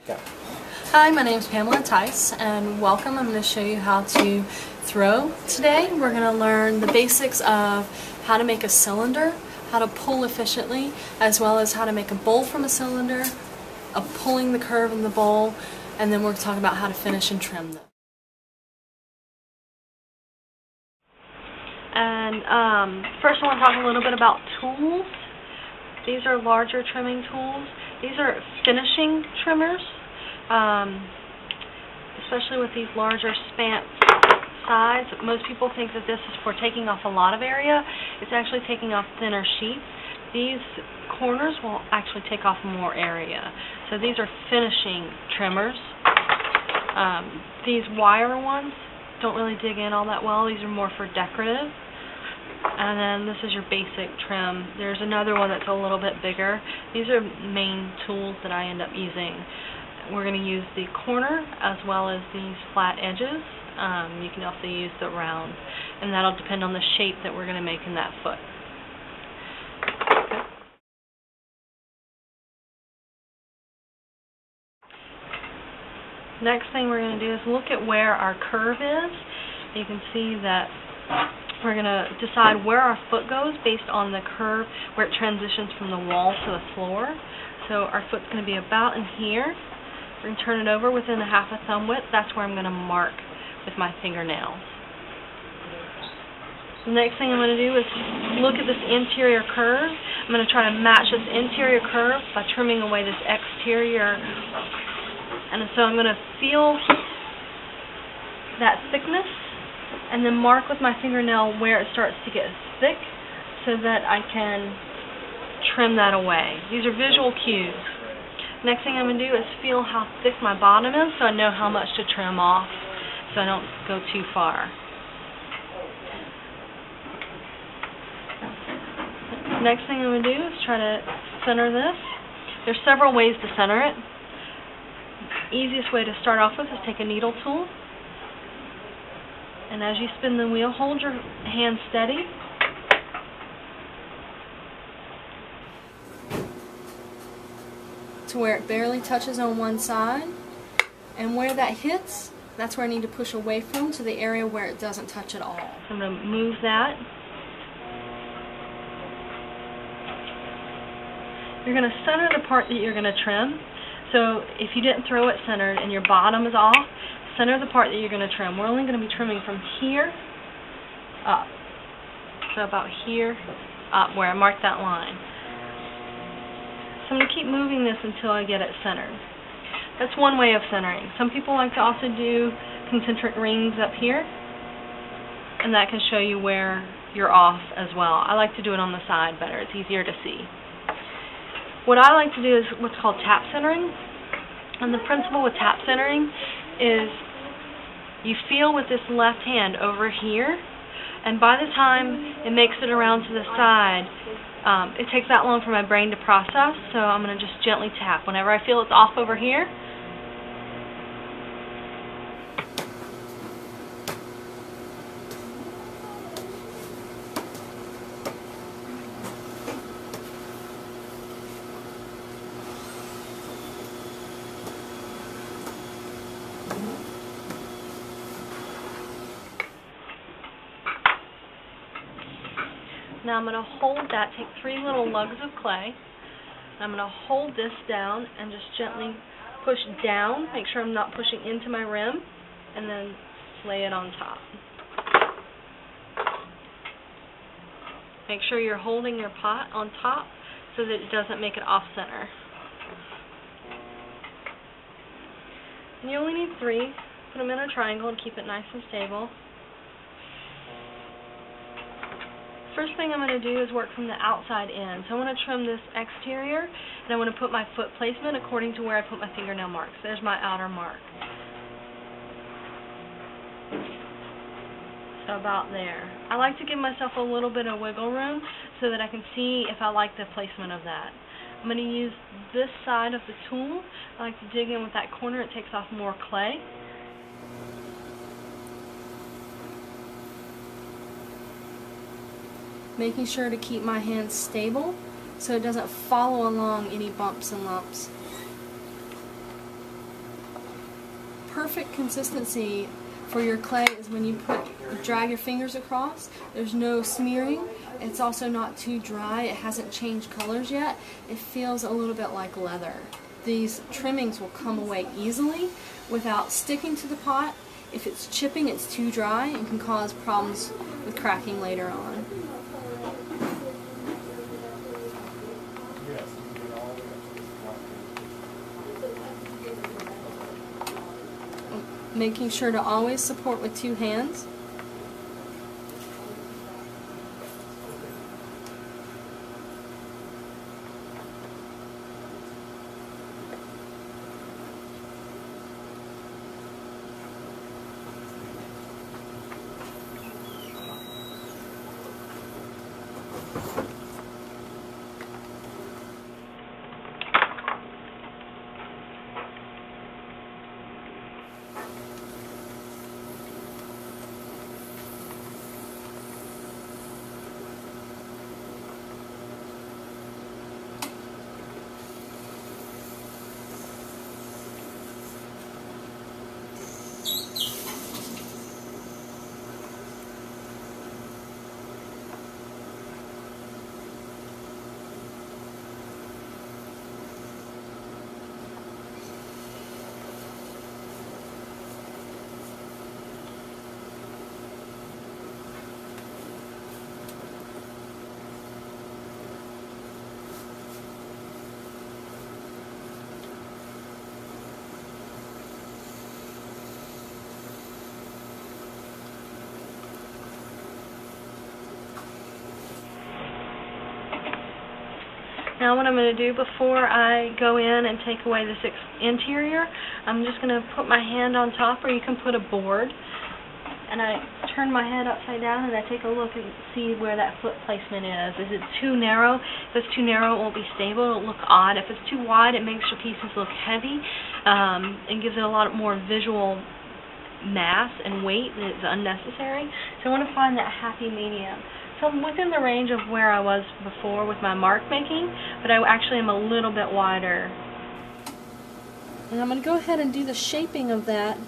Go. Hi, my name is Pamela Tice, and welcome. I'm going to show you how to throw today. We're going to learn the basics of how to make a cylinder, how to pull efficiently, as well as how to make a bowl from a cylinder, pulling the curve in the bowl, and then we're going to talk about how to finish and trim them. And first I want to talk a little bit about tools. These are larger trimming tools. These are finishing trimmers, especially with these larger span size. Most people think that this is for taking off a lot of area. It's actually taking off thinner sheets. These corners will actually take off more area. So these are finishing trimmers. These wire ones don't really dig in all that well. These are more for decorative. And then this is your basic trim. There's another one that's a little bit bigger. These are main tools that I end up using. We're going to use the corner as well as these flat edges. You can also use the round, and that'll depend on the shape that we're going to make in that foot. Okay. Next thing we're going to do is look at where our curve is. You can see that we're going to decide where our foot goes based on the curve, where it transitions from the wall to the floor. So our foot's going to be about in here. We're going to turn it over within a half a thumb width. That's where I'm going to mark with my fingernails. The next thing I'm going to do is look at this interior curve. I'm going to try to match this interior curve by trimming away this exterior. And so I'm going to feel that thickness and then mark with my fingernail where it starts to get thick so that I can trim that away. These are visual cues. Next thing I'm going to do is feel how thick my bottom is so I know how much to trim off so I don't go too far. Next thing I'm going to do is try to center this. There's several ways to center it. The easiest way to start off with is take a needle tool. And as you spin the wheel, hold your hand steady. To where it barely touches on one side. And where that hits, that's where I need to push away from to the area where it doesn't touch at all. I'm going to move that. You're going to center the part that you're going to trim. So if you didn't throw it centered and your bottom is off, center the part that you're going to trim. We're only going to be trimming from here up. So about here up where I marked that line. So I'm going to keep moving this until I get it centered. That's one way of centering. Some people like to also do concentric rings up here, and that can show you where you're off as well. I like to do it on the side better. It's easier to see. What I like to do is what's called tap centering. And the principle with tap centering is you feel with this left hand over here, and by the time it makes it around to the side, it takes that long for my brain to process, so I'm going to just gently tap. Whenever I feel it's off over here, now I'm going to hold that, take 3 little lugs of clay, and I'm going to hold this down and just gently push down, make sure I'm not pushing into my rim, and then lay it on top. Make sure you're holding your pot on top so that it doesn't make it off center. And you only need 3. Put them in a triangle to keep it nice and stable. First thing I'm going to do is work from the outside in. So I want to trim this exterior, and I want to put my foot placement according to where I put my fingernail marks. There's my outer mark. So about there. I like to give myself a little bit of wiggle room so that I can see if I like the placement of that. I'm going to use this side of the tool. I like to dig in with that corner. It takes off more clay. Making sure to keep my hand stable so it doesn't follow along any bumps and lumps. perfect consistency for your clay is when you drag your fingers across. There's no smearing. It's also not too dry. It hasn't changed colors yet. It feels a little bit like leather. These trimmings will come away easily without sticking to the pot. If it's chipping, it's too dry and can cause problems with cracking later on. Making sure to always support with 2 hands. Now what I'm going to do before I go in and take away this interior, I'm just going to put my hand on top, or you can put a board, and I turn my head upside down and I take a look and see where that foot placement is. Is it too narrow? If it's too narrow, it won't be stable. It'll look odd. If it's too wide, it makes your pieces look heavy and gives it a lot more visual mass and weight that is unnecessary. So I want to find that happy medium. So I'm within the range of where I was before with my mark making, but I actually am a little bit wider. And I'm going to go ahead and do the shaping of that.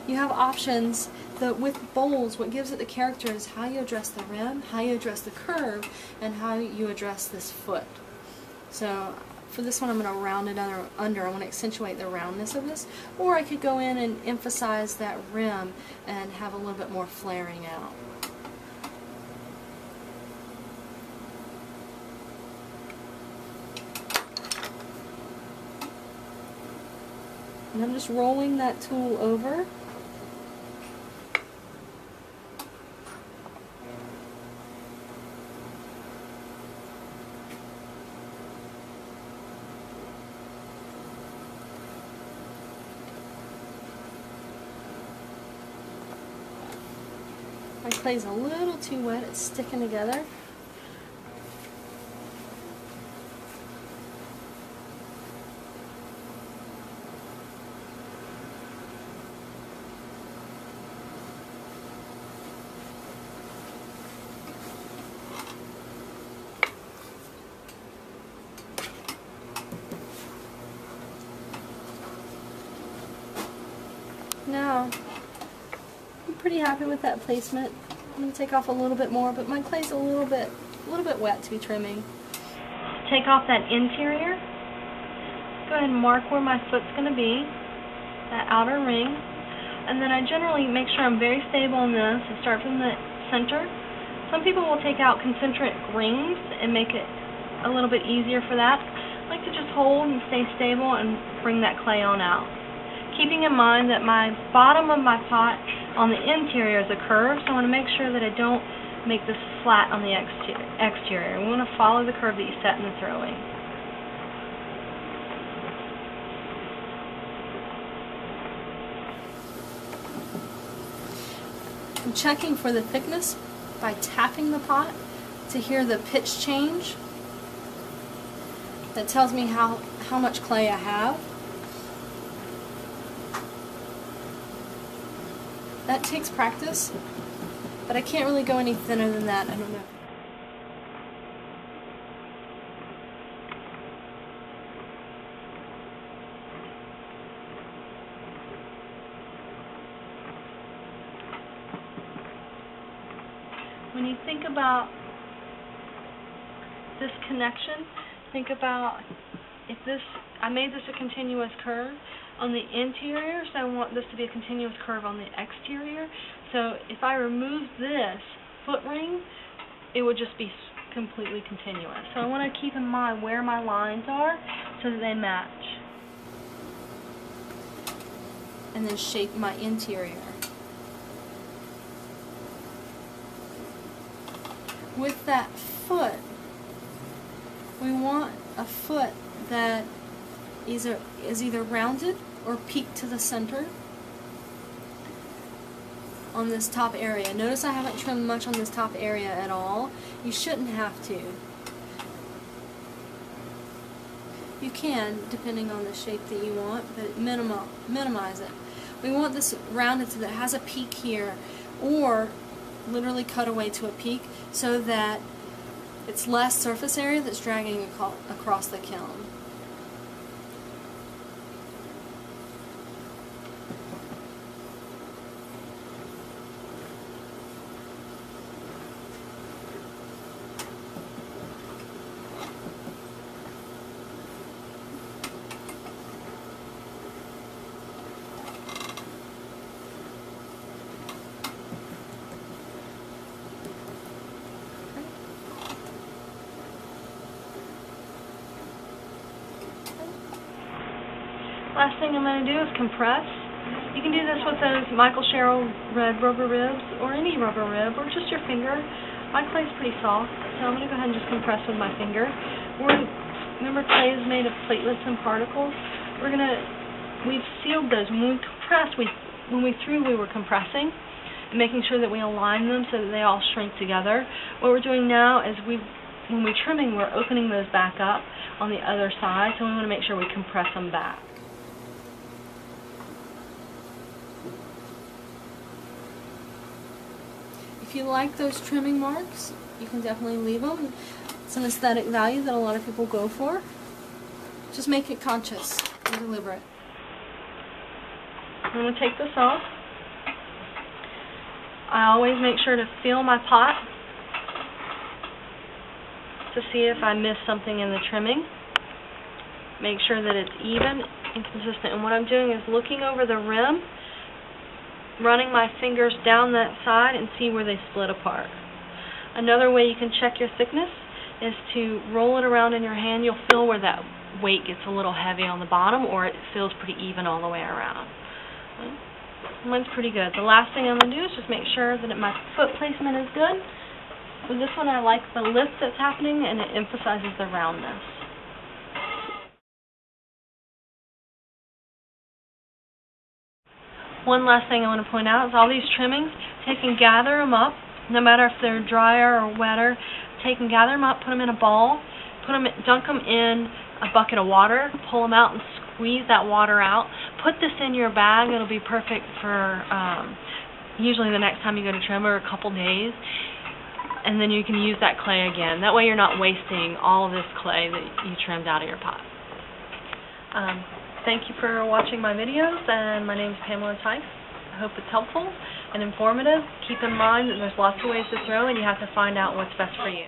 You have options. With bowls, what gives it the character is how you address the rim, how you address the curve, and how you address this foot. So for this one I'm going to round it under. I want to accentuate the roundness of this. Or I could go in and emphasize that rim and have a little bit more flaring out. And I'm just rolling that tool over. My clay's a little too wet, it's sticking together. Now, I'm pretty happy with that placement. I'm going to take off a little bit more, but my clay's a little bit wet to be trimming. Take off that interior. Go ahead and mark where my foot's going to be, that outer ring. And then I generally make sure I'm very stable in this and start from the center. Some people will take out concentric rings and make it a little bit easier for that. I like to just hold and stay stable and bring that clay on out. Keeping in mind that my bottom of my pot on the interior is a curve, so I want to make sure that I don't make this flat on the exterior. We want to follow the curve that you set in the throwing. I'm checking for the thickness by tapping the pot to hear the pitch change. That tells me how much clay I have. That takes practice, but I can't really go any thinner than that. I don't know. when you think about this connection, think about if this, I made this a continuous curve on the interior, so I want this to be a continuous curve on the exterior. So if I remove this foot ring, it would just be completely continuous. So I want to keep in mind where my lines are so that they match. And then shape my interior. With that foot, we want a foot that is either rounded or peaked to the center on this top area. Notice I haven't trimmed much on this top area at all. You shouldn't have to. You can, depending on the shape that you want, but minimize it. We want this rounded so that it has a peak here, or literally cut away to a peak so that it's less surface area that's dragging across the kiln. Last thing I'm going to do is compress. You can do this with those Michael Sherrill red rubber ribs, or any rubber rib, or just your finger. My clay's pretty soft, so I'm going to go ahead and just compress with my finger. Remember, clay is made of platelets and particles. We've sealed those. When we compressed, when we threw, we were compressing, making sure that we align them so that they all shrink together. What we're doing now is when we're trimming, we're opening those back up on the other side, so we want to make sure we compress them back. If you like those trimming marks, you can definitely leave them. It's an aesthetic value that a lot of people go for. Just make it conscious and deliberate. I'm going to take this off. I always make sure to feel my pot to see if I miss something in the trimming. Make sure that it's even and consistent. And what I'm doing is looking over the rim, running my fingers down that side and see where they split apart. Another way you can check your thickness is to roll it around in your hand. You'll feel where that weight gets a little heavy on the bottom, or it feels pretty even all the way around. Mine's pretty good. The last thing I'm going to do is just make sure that my foot placement is good. With this one, I like the lift that's happening, and it emphasizes the roundness. One last thing I want to point out is all these trimmings, take and gather them up, no matter if they're drier or wetter. Take and gather them up, put them in a ball, dunk them in a bucket of water, pull them out and squeeze that water out. Put this in your bag. It'll be perfect for usually the next time you go to trim, or a couple days. And then you can use that clay again. That way you're not wasting all of this clay that you trimmed out of your pot. Thank you for watching my videos, and my name is Pamela. I hope it's helpful and informative. Keep in mind that there's lots of ways to throw, and you have to find out what's best for you.